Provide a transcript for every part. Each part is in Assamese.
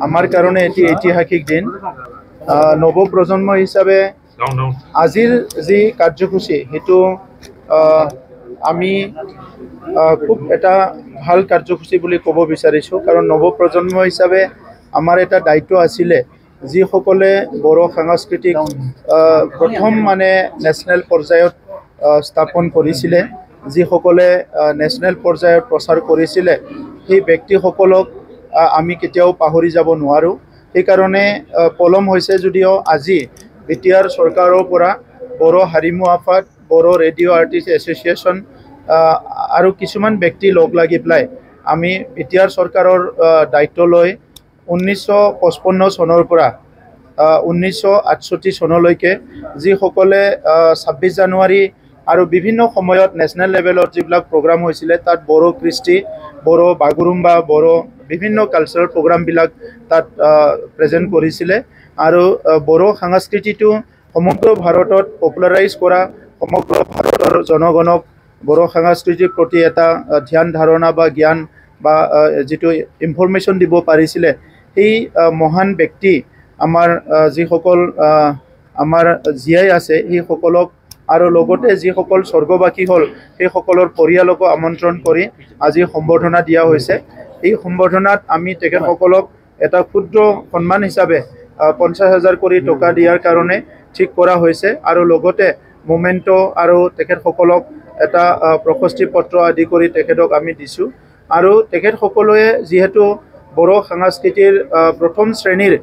আমাৰ কাৰণে এটি ঐতিহাসিক দিন। নবপ্ৰজন্ম হিসাবে আজিৰ যি কাৰ্যসূচী সেইটো আমি খুব এটা ভাল কাৰ্যসূচী বুলি ক'ব বিচাৰিছোঁ, কাৰণ নৱপ্ৰজন্ম হিচাপে আমাৰ এটা দায়িত্ব আছিলে যিসকলে বড়ো সাংস্কৃতিক প্ৰথম মানে নেশ্যনেল পৰ্যায়ত স্থাপন কৰিছিলে, যিসকলে নেশ্যনেল পৰ্যায়ত প্ৰচাৰ কৰিছিলে, সেই ব্যক্তিসকলক আমি কেতিয়াও পাহৰি যাব নোৱাৰোঁ। সেইকাৰণে পলম হৈছে যদিও আজি বিটিআৰ চৰকাৰৰ পৰা Bodo Harimu আফাদ, Bodo radio' artist association আৰু কিছুমান ব্যক্তি লগ লাগি পেলাই আমি বিটিআৰ চৰকাৰৰ দায়িত্ব লৈ 1955 চনৰ পৰা 1968 চনলৈকে যিসকলে 26 জানুৱাৰী আৰু বিভিন্ন সময়ত নেশ্যনেল লেভেলত যিবিলাক প্ৰগ্ৰাম হৈছিলে তাত বড়ো কৃষ্টি, বড়ো বাগুৰুম্বা, বড়ো বিভিন্ন কালচাৰেল প্ৰগ্ৰামবিলাক তাত প্ৰেজেণ্ট কৰিছিলে। আৰু বড়ো সংস্কৃতিটো সমগ্ৰ ভাৰতত পপুলাৰাইজ কৰা, সমগ্ৰ ভাৰতৰ জনগণক বড়ো সংস্কৃতিৰ প্ৰতি এটা ধ্যান ধাৰণা বা জ্ঞান বা যিটো ইনফৰমেশ্যন দিব পাৰিছিলে, সেই মহান ব্যক্তি আমাৰ যিসকল আমাৰ জীয়াই আছে সেইসকলক আৰু লগতে যিসকল স্বৰ্গবাসী হ'ল সেইসকলৰ পৰিয়ালকো আমন্ত্ৰণ কৰি আজি সম্বৰ্ধনা দিয়া হৈছে। এই সম্বৰ্ধনাত আমি তেখেতসকলক এটা ক্ষুদ্ৰ সন্মান হিচাপে 50,000 কৰি টকা দিয়াৰ কাৰণে ঠিক কৰা হৈছে, আৰু লগতে মোমেণ্টো আৰু তেখেতসকলক এটা প্ৰশস্তি পত্ৰ আদি কৰি তেখেতক আমি দিছোঁ। আৰু তেখেতসকলে যিহেতু বড়ো সংস্কৃতিৰ প্ৰথম শ্ৰেণীৰ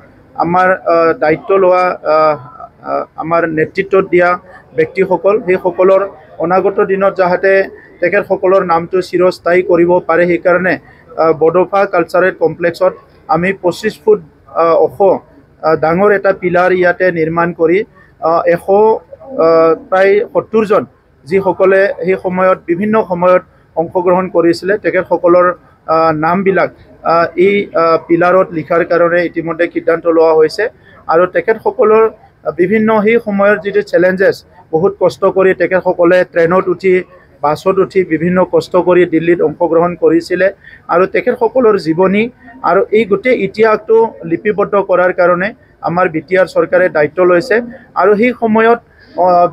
আমাৰ দায়িত্ব লোৱা আমাৰ নেতৃত্বত দিয়া ব্যক্তিসকল, সেইসকলৰ অনাগত দিনত যাতে তেখেতসকলৰ নামটো চিৰস্থায়ী কৰিব পাৰে, সেইকাৰণে বড়োফা কালচাৰেল কমপ্লেক্সত আমি 25 ফুট ওখ ডাঙৰ এটা পিলাৰ ইয়াতে নিৰ্মাণ কৰি প্ৰায় 70জন যিসকলে সেই সময়ত বিভিন্ন সময়ত অংশগ্ৰহণ কৰিছিলে তেখেতসকলৰ নামবিলাক এই পিলাৰত লিখাৰ কাৰণে ইতিমধ্যে সিদ্ধান্ত লোৱা হৈছে। আৰু তেখেতসকলৰ বিভিন্ন সেই সময়ৰ যিটো চেলেঞ্জেছ, বহুত কষ্ট কৰি তেখেতসকলে ট্ৰেইনত উঠি, বাছত উঠি বিভিন্ন কষ্ট কৰি দিল্লীত অংশগ্ৰহণ কৰিছিলে, আৰু তেখেতসকলৰ জীৱনী আৰু এই গোটেই ইতিহাসটো লিপিবদ্ধ কৰাৰ কাৰণে আমাৰ বিটিআৰ চৰকাৰে দায়িত্ব লৈছে। আৰু সেই সময়ত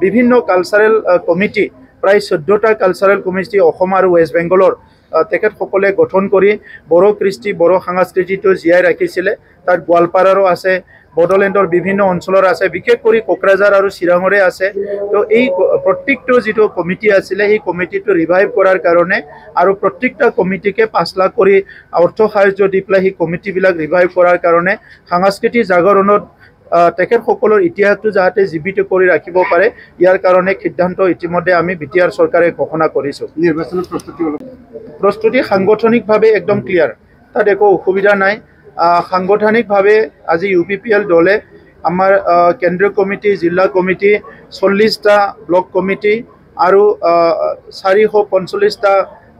বিভিন্ন কালচাৰেল কমিটি, প্ৰায় 14টা কালচাৰেল কমিটি অসম আৰু ৱেষ্ট বেংগলৰ তেখেতসকলে গঠন কৰি বড়ো কৃষ্টি, বড়ো সংস্কৃতিটো জীয়াই ৰাখিছিলে। তাত গোৱালপাৰাৰো আছে, বড়োলেণ্ডৰ বিভিন্ন অঞ্চলৰ আছে, বিশেষ কৰি কোকৰাঝাৰ আৰু চিৰাঙৰে আছে। তো এই প্ৰত্যেকটো যিটো কমিটি আছিলে সেই কমিটিটো ৰিভাইভ কৰাৰ কাৰণে আৰু প্ৰত্যেকটা কমিটিকে 5 লাখ কৰি অৰ্থ সাহায্য দি পেলাই সেই কমিটিবিলাক ৰিভাইভ কৰাৰ কাৰণে সাংস্কৃতিক জাগৰণত তেখেতসকলৰ ইতিহাসটো যাতে জীৱিত কৰি ৰাখিব পাৰে, ইয়াৰ কাৰণে সিদ্ধান্ত ইতিমধ্যে আমি বিটিআৰ চৰকাৰে ঘোষণা কৰিছোঁ। নিৰ্বাচনৰ প্ৰস্তুতি সাংগঠনিকভাৱে একদম ক্লিয়াৰ, তাত একো অসুবিধা নাই। সাংগঠনিকভাৱে আজি UPPL দলে আমাৰ কেন্দ্ৰীয় কমিটি, জিলা কমিটি, 40টা ব্লক কমিটি আৰু 445টা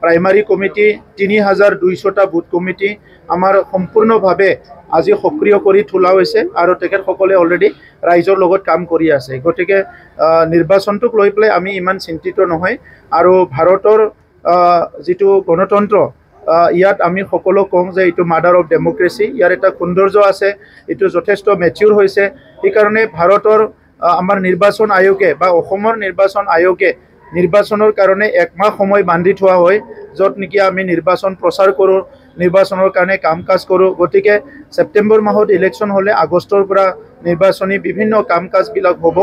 প্ৰাইমাৰী কমিটি, 3200টা বুথ কমিটি আমাৰ সম্পূৰ্ণভাৱে আজি সক্ৰিয় কৰি তোলা হৈছে, আৰু তেখেতসকলে অলৰেডি ৰাইজৰ লগত কাম কৰি আছে। গতিকে নিৰ্বাচনটোক লৈ পেলাই আমি ইমান চিন্তিত নহয়। আৰু ভাৰতৰ যিটো গণতন্ত্ৰ, ইয়াত আমি সকলো কওঁ যে এইটো মাদাৰ অফ ডেমক্ৰেচি, ইয়াৰ এটা সৌন্দৰ্য আছে, এইটো যথেষ্ট মেচিউৰ হৈছে। সেইকাৰণে ভাৰতৰ আমাৰ নিৰ্বাচন আয়োগে বা অসমৰ নিৰ্বাচন আয়োগে নিৰ্বাচনৰ কাৰণে 1 মাহ সময় বান্ধি থোৱা হয়, য'ত নেকি আমি নিৰ্বাচন প্ৰচাৰ কৰোঁ, নিৰ্বাচনৰ কাৰণে কাম কাজ কৰোঁ। গতিকে ছেপ্টেম্বৰ মাহত ইলেকশ্যন হ'লে আগষ্টৰ পৰা নিৰ্বাচনী বিভিন্ন কাম কাজবিলাক হ'ব।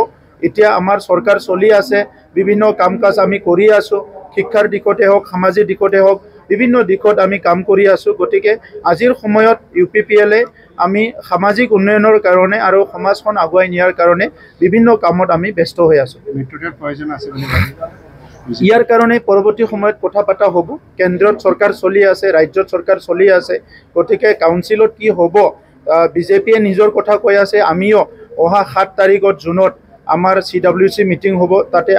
এতিয়া আমাৰ চৰকাৰ চলি আছে, বিভিন্ন কাম কাজ আমি কৰি আছোঁ, শিক্ষাৰ দিশতে হওক, সামাজিক দিশতে হওক, বিভিন্ন দিশত আমি কাম কৰি আছোঁ। গতিকে আজিৰ সময়ত UPPLে আমি সামাজিক উন্নয়নৰ কাৰণে আৰু সমাজখন আগুৱাই নিয়াৰ কাৰণে বিভিন্ন কামত আমি ব্যস্ত হৈ আছোঁ। ইয়াৰ কাৰণে পৰৱৰ্তী সময়ত কথা পতা হ'ব। কেন্দ্ৰত চৰকাৰ চলি আছে, ৰাজ্যত চৰকাৰ চলি আছে, গতিকে কাউন্সিলত কি হ'ব, BJPয়ে নিজৰ কথা কৈ আছে। আমিও অহা 7 তাৰিখত জুনত আমাৰ CWC মিটিং হ'ব, তাতে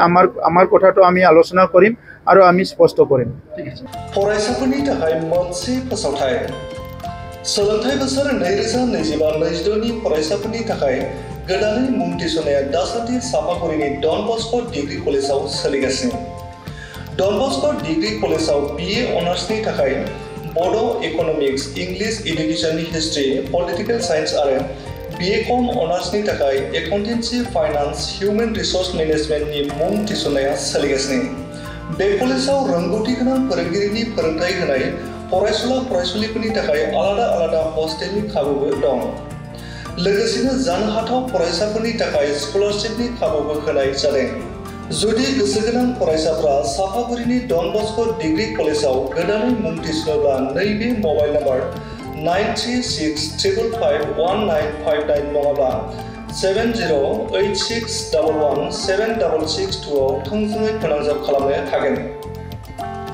আমাৰ কথাটো আমি আলোচনা কৰিম আৰু আমি স্পষ্ট কৰিম। फरायसाफोरनि थाखाय मोनसे फोसावथाय सोलोंथाइ बोसोर 2025-26 नि फरायसाफोरनि थाखाय गोदानै मुं थिसननाया दासान्दि सापागुरिनि डन बस्क' डिग्री कलेजाव सोलिगासिनो। डन बस्क' डिग्री कलेजाव BA अनार्सनि थाखाय बड' इक'नमिक्स, इंलिश इडुकेशननि हिस्ट्रि, पलिटिकेल साइन्स आरो BCom अनार्सनि थाखाय एकाउन्टेन्सि, फाइनान्स, हिउमेन रिसोर्स मेनेजमेन्टनि मुं थिसननाया सोलिगासिनो। बे कलेजाव रोंगौथि गोनां फोरोंगिरिनि फोरोंथाय होनाय फरायसुला फरायसुलिफोरनि थाखाय आलादा आलादा हस्टेलनि खाबुबो दं। लोगोसेनो जानो हाथाव फरायसाफोरनि थाखाय स्कलारशिपनि खाबुबो होनाय जादों। जुदि गोसो गोनां फरायसाफ्रा सापागुरिनि डन बस्क' डिग्री कलेजाव गोदानै मुं थिसनोब्ला नैबे मबाइल नाम्बार 9365551959 नङाब्ला 7086117662 आव थोंजोङै फोनांजाब खालामनो हागोन।